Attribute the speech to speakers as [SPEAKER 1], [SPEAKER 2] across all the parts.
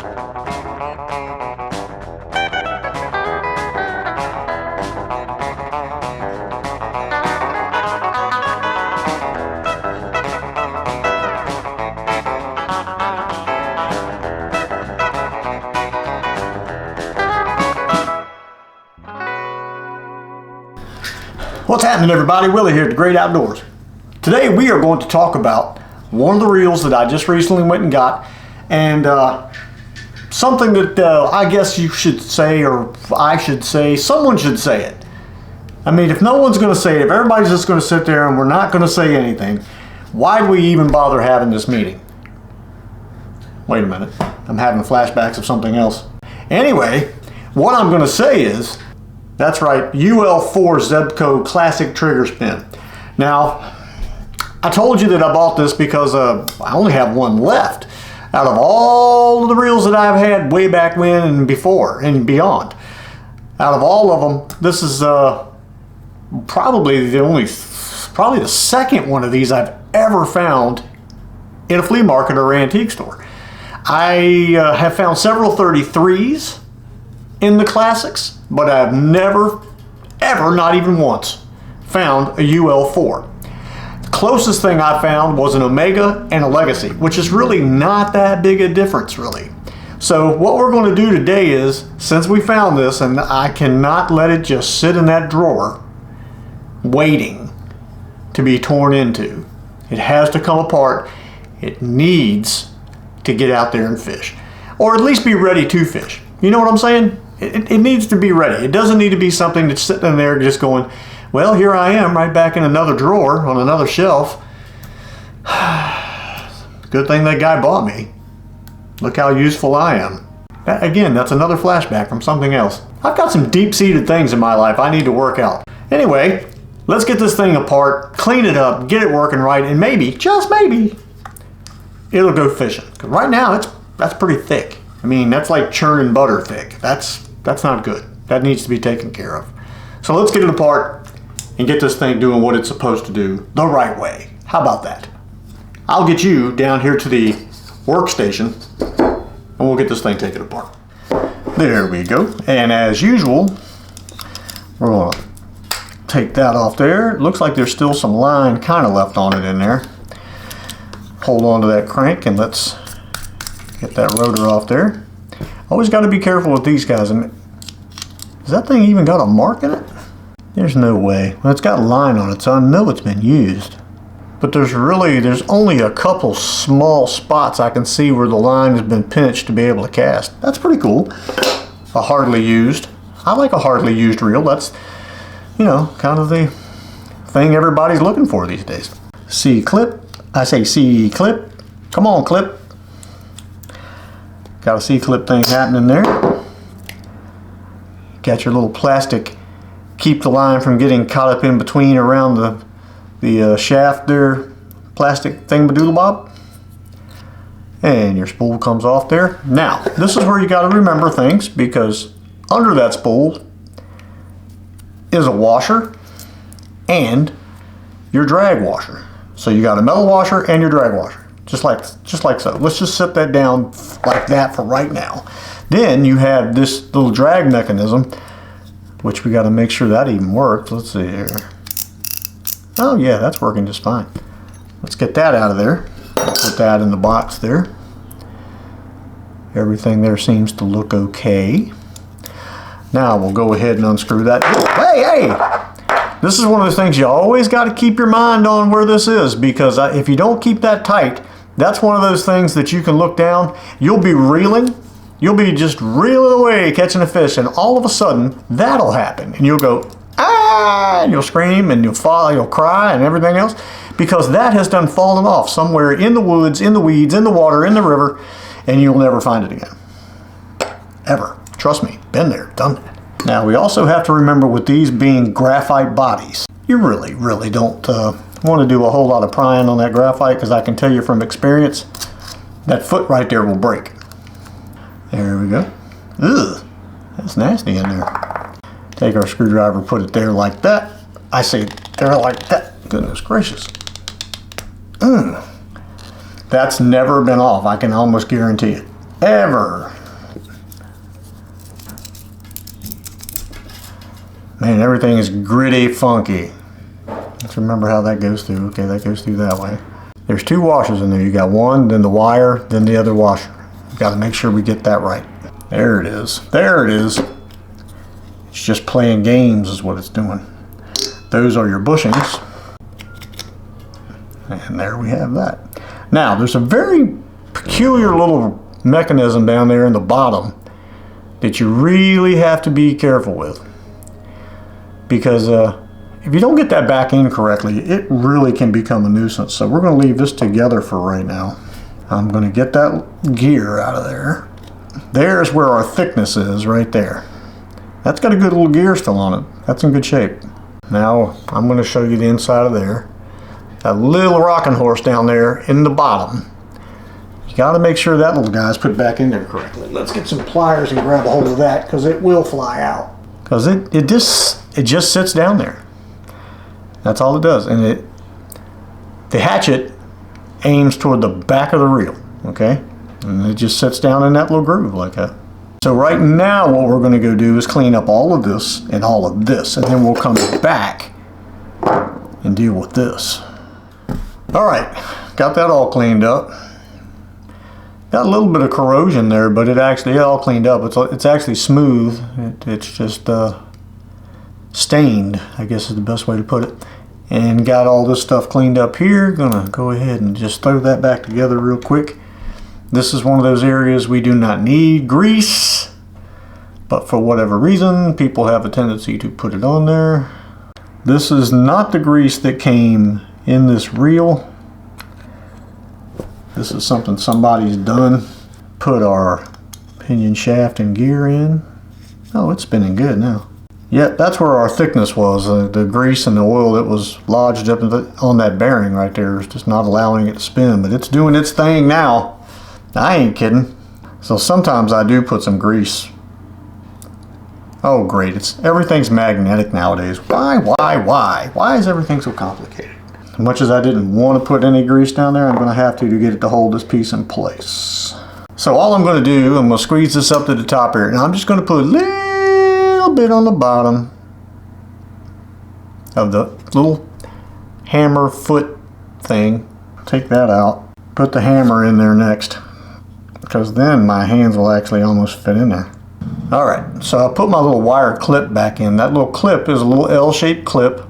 [SPEAKER 1] What's happening, everybody? Willie here at the Great Outdoors. Today we are going to talk about one of the reels that I just recently went and got, and something that I guess you should say, or I should say, someone should say it. I mean, if no one's going to say it, if everybody's just going to sit there and we're not going to say anything, why do we even bother having this meeting? Wait a minute, I'm having flashbacks of something else. Anyway, what I'm going to say is, that's right, UL4 Zebco Classic trigger spin. Now, I told you that I bought this because I only have one left out of all of the reels that I've had way back when and before and beyond. Out of all of them, this is probably the second one of these I've ever found in a flea market or antique store. I have found several 33s in the classics, but I've never, ever, not even once, found a UL4. The closest thing I found was an Omega and a Legacy, which is really not that big a difference, really. So what we're going to do today is, since we found this, and I cannot let it just sit in that drawer waiting to be torn into. It has to come apart. It needs to get out there and fish, or at least be ready to fish. You know what I'm saying? It needs to be ready. It doesn't need to be something that's sitting in there just going, well, here I am right back in another drawer on another shelf. Good thing that guy bought me. Look how useful I am. Again, that's another flashback from something else. I've got some deep-seated things in my life I need to work out. Anyway, let's get this thing apart, clean it up, get it working right, and maybe, just maybe, it'll go fishing. 'Cause right now, that's pretty thick. I mean, that's like churning butter thick. That's not good. That needs to be taken care of. So let's get it apart and get this thing doing what it's supposed to do the right way. How about that? I'll get you down here to the workstation and we'll get this thing taken apart. There we go. And as usual, we're going to take that off there. It looks like there's still some line kind of left on it in there. Hold on to that crank and let's get that rotor off there. Always got to be careful with these guys. Has that thing even got a mark in it? There's no way. Well, it's got a line on it, so I know it's been used. But there's only a couple small spots I can see where the line has been pinched to be able to cast. That's pretty cool. A hardly used. I like a hardly used reel. That's, you know, kind of the thing everybody's looking for these days. C-clip. I say C-clip. Come on, clip. Got a C-clip thing happening there. Got your little plastic, keep the line from getting caught up in between around the shaft there, plastic thingamadoodlebob. And your spool comes off there. Now, this is where you got to remember things, because under that spool is a washer and your drag washer. So you got a metal washer and your drag washer. Just like so. Let's just set that down like that for right now. Then you have this little drag mechanism, which we got to make sure that even works. Let's see here. Oh yeah, that's working just fine. Let's get that out of there. Put that in the box there. Everything there seems to look okay. Now we'll go ahead and unscrew that. Hey! This is one of those things you always got to keep your mind on where this is, because if you don't keep that tight, that's one of those things that you can look down, you'll be reeling, you'll be just reeling away catching a fish, and all of a sudden that'll happen and you'll go, ah, and you'll scream and you'll fall, you'll cry and everything else, because that has done fallen off somewhere in the woods, in the weeds, in the water, in the river, and you'll never find it again. Ever. Trust me, been there, done that. Now we also have to remember, with these being graphite bodies, you really don't want to do a whole lot of prying on that graphite, because I can tell you from experience, that foot right there will break. There we go. Ugh, that's nasty in there. Take our screwdriver, put it there like that. I say there like that. Goodness gracious. That's never been off, I can almost guarantee it. ever. Man, everything is gritty, funky. Let's remember how that goes through. Okay, that goes through that way. There's 2 washers in there. You got one, then the wire, then the other washer. You got to make sure we get that right. There it is. There it is. It's just playing games is what it's doing. Those are your bushings. And there we have that. Now, there's a very peculiar little mechanism down there in the bottom that you really have to be careful with. Because if you don't get that back in correctly, it really can become a nuisance. So we're going to leave this together for right now. I'm going to get that gear out of there. There's where our thickness is, right there. That's got a good little gear still on it. That's in good shape. Now I'm going to show you the inside of there. That little rocking horse down there in the bottom. You got to make sure that little guy's put back in there correctly. Let's get some pliers and grab a hold of that, because it will fly out. Because it just sits down there. That's all it does. And the hatchet aims toward the back of the reel, okay? And it just sits down in that little groove like that. So right now what we're going to go do is clean up all of this and all of this, and then we'll come back and deal with this. All right, got that all cleaned up. Got a little bit of corrosion there, but it actually all cleaned up. It's actually smooth. It's just stained, I guess is the best way to put it. And got all this stuff cleaned up here. Gonna go ahead and just throw that back together real quick. This is one of those areas we do not need grease, but for whatever reason, people have a tendency to put it on there. This is not the grease that came in this reel. This is something somebody's done. Put our pinion shaft and gear in. Oh, it's spinning good now. Yep, that's where our thickness was. The grease and the oil that was lodged up on that bearing right there is just not allowing it to spin, but it's doing its thing now. I ain't kidding. So sometimes I do put some grease. Oh great, everything's magnetic nowadays. Why? Why is everything so complicated? As much as I didn't want to put any grease down there, I'm going to have to get it to hold this piece in place. So all I'm going to do, I'm going to squeeze this up to the top here. Now I'm just going to put a little bit on the bottom of the little hammer foot thing. Take that out. Put the hammer in there next, because then my hands will actually almost fit in there. Alright, so I put my little wire clip back in. That little clip is a little L-shaped clip.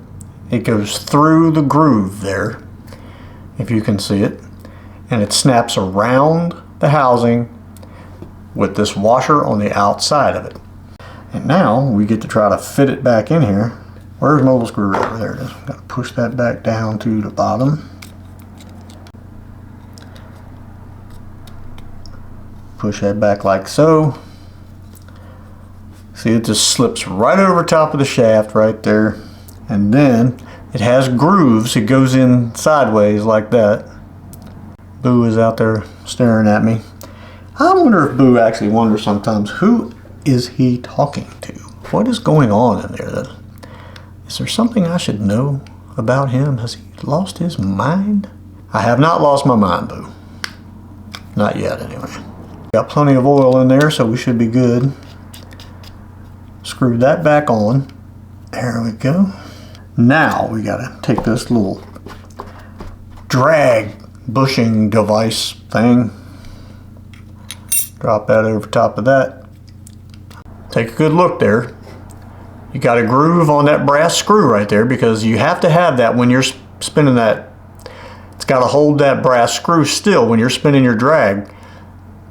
[SPEAKER 1] It goes through the groove there, if you can see it, and it snaps around the housing with this washer on the outside of it. And now we get to try to fit it back in here. Where's my little screwdriver? There it is. Got to push that back down to the bottom. Push that back like so. See, it just slips right over top of the shaft right there. And then it has grooves. It goes in sideways like that. Boo is out there staring at me. I wonder if Boo actually wonders sometimes, who is he talking to? What is going on in there? Is there something I should know about him? Has he lost his mind? I have not lost my mind, Boo. Not yet, anyway. Got plenty of oil in there, so we should be good. Screw that back on. There we go. Now we gotta take this little drag bushing device thing. Drop that over top of that. Take a good look there. You got a groove on that brass screw right there, because you have to have that when you're spinning that. It's got to hold that brass screw still when you're spinning your drag.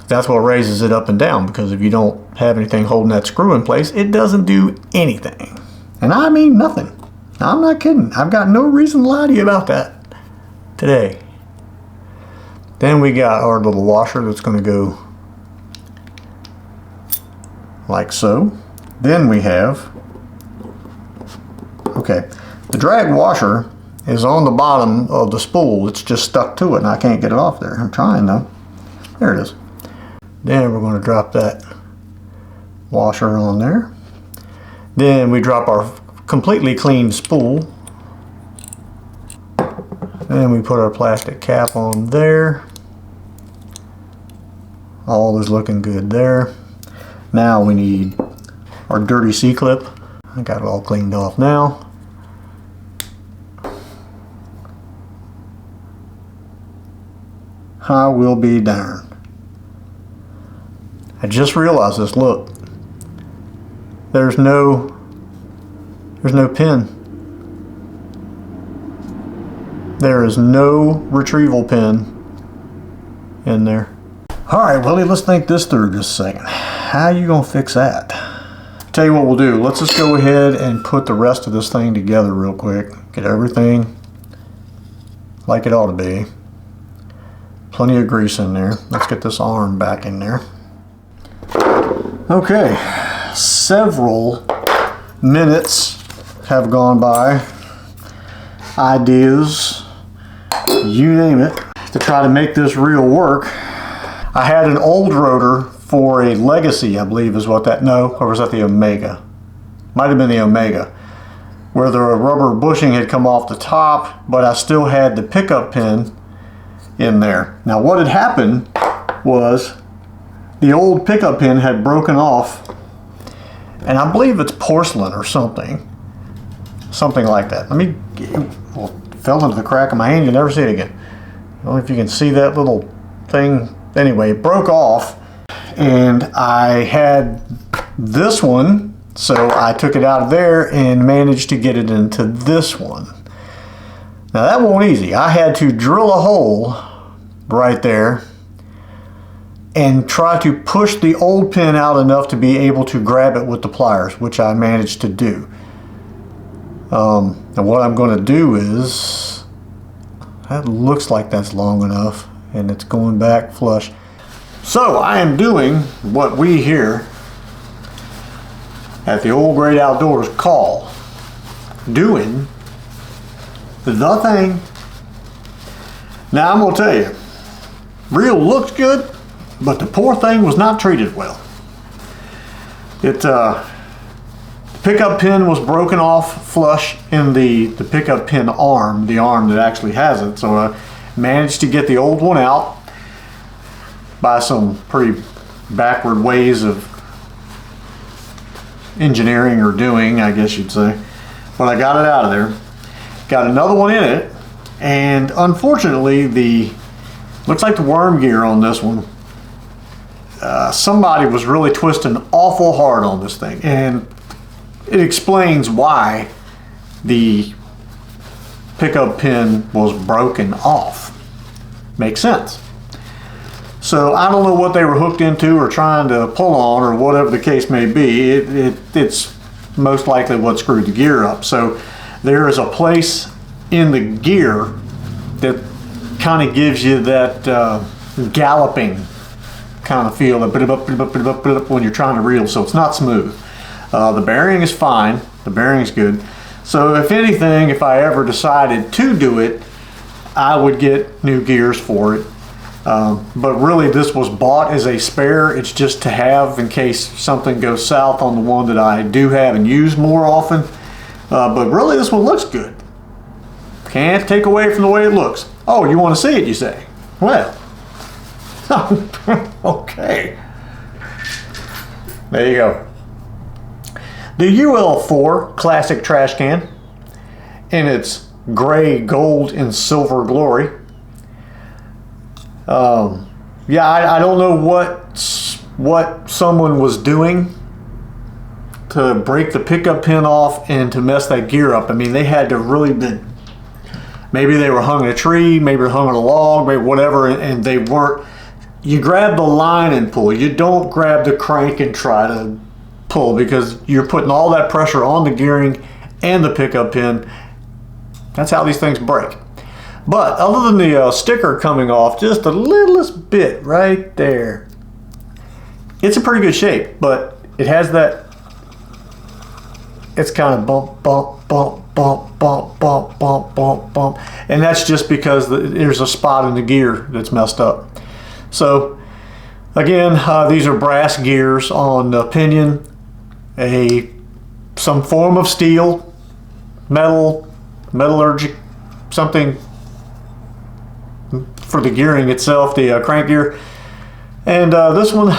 [SPEAKER 1] That's what raises it up and down, because if you don't have anything holding that screw in place, it doesn't do anything. And I mean nothing. I'm not kidding. I've got no reason to lie to you about that today. Then we got our little washer that's going to go like so. Then we have, okay, the drag washer is on the bottom of the spool. It's just stuck to it and I can't get it off there. I'm trying though. There it is. Then we're going to drop that washer on there. Then we drop our completely clean spool. Then we put our plastic cap on there. All is looking good there. Now we need our dirty C-clip. I got it all cleaned off now. I will be darned. I just realized this, look. There's no pin. There is no retrieval pin in there. All right, Willie, let's think this through just a second. How are you gonna fix that? Tell you what we'll do. Let's just go ahead and put the rest of this thing together real quick. Get everything like it ought to be. Plenty of grease in there. Let's get this arm back in there. Okay, several minutes have gone by. Ideas, you name it, to try to make this reel work. I had an old rotor for a Legacy, I believe is what that, no, or was that the Omega? Might have been the Omega, where the rubber bushing had come off the top, but I still had the pickup pin in there. Now what had happened was the old pickup pin had broken off, and I believe it's porcelain or something like that. Let me, well, it fell into the crack of my hand, you'll never see it again. I don't know if you can see that little thing. Anyway, it broke off, and I had this one, so I took it out of there and managed to get it into this one. Now that wasn't easy. I had to drill a hole right there and try to push the old pin out enough to be able to grab it with the pliers, which I managed to do. And what I'm going to do is, that looks like that's long enough, and it's going back flush. So I am doing what we here at the Old Great Outdoors call doing the thing. Now I'm going to tell you, reel looks good, but the poor thing was not treated well. The pickup pin was broken off flush in the pickup pin arm, the arm that actually has it. So I managed to get the old one out by some pretty backward ways of engineering or doing, I guess you'd say. But I got it out of there. Got another one in it, and unfortunately looks like the worm gear on this one, somebody was really twisting awful hard on this thing, and it explains why the pickup pin was broken off. Makes sense. So I don't know what they were hooked into or trying to pull on or whatever the case may be. It's most likely what screwed the gear up. So there is a place in the gear that kind of gives you that galloping kind of feel when you're trying to reel, so it's not smooth. The bearing is fine, the bearing is good. So if anything, if I ever decided to do it, I would get new gears for it. But really this was bought as a spare. It's just to have in case something goes south on the one that I do have and use more often. But really this one looks good. Can't take away from the way it looks. Oh, you want to see it, you say? Well, okay. There you go. The UL4 Classic trash can in its gray, gold, and silver glory. Yeah, I don't know what someone was doing to break the pickup pin off and to mess that gear up. I mean, they had to really been, maybe they were hung in a tree, maybe they were hung on a log, maybe whatever, and they weren't. You grab the line and pull. You don't grab the crank and try to pull, because you're putting all that pressure on the gearing and the pickup pin. That's how these things break. But other than the sticker coming off just the littlest bit right there, it's in pretty good shape, but it has that, it's kind of bump, bump, bump, bump, bump, bump, bump, bump, bump. And that's just because there's a spot in the gear that's messed up. So again, these are brass gears on the pinion, some form of steel, metal, metallurgic, something for the gearing itself, the crank gear. And this one,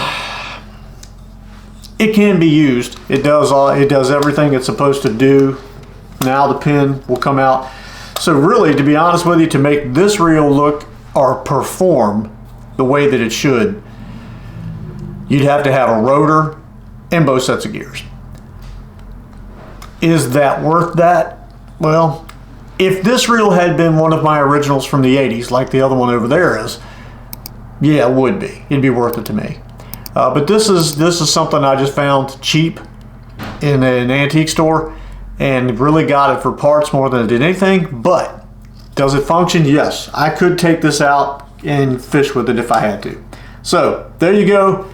[SPEAKER 1] it can be used. It does everything it's supposed to do. Now the pin will come out. So really, to be honest with you, to make this reel look or perform the way that it should, you'd have to have a rotor and both sets of gears. Is that worth that? Well, if this reel had been one of my originals from the 80s, like the other one over there is, yeah, it would be. It'd be worth it to me. But this is something I just found cheap in an antique store and really got it for parts more than it did anything. But does it function? Yes. I could take this out and fish with it if I had to. So there you go.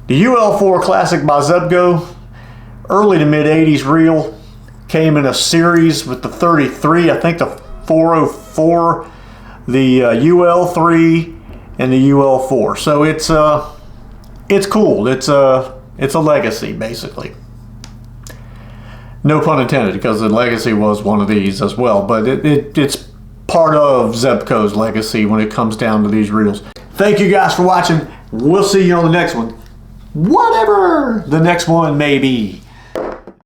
[SPEAKER 1] The UL4 Classic by Zebco, early to mid 80s reel, came in a series with the 33, I think the 404, the UL3, and the UL4. So it's cool. It's a legacy basically. No pun intended, because the legacy was one of these as well. But it's part of Zebco's legacy when it comes down to these reels. Thank you guys for watching. We'll see you on the next one. Whatever the next one may be.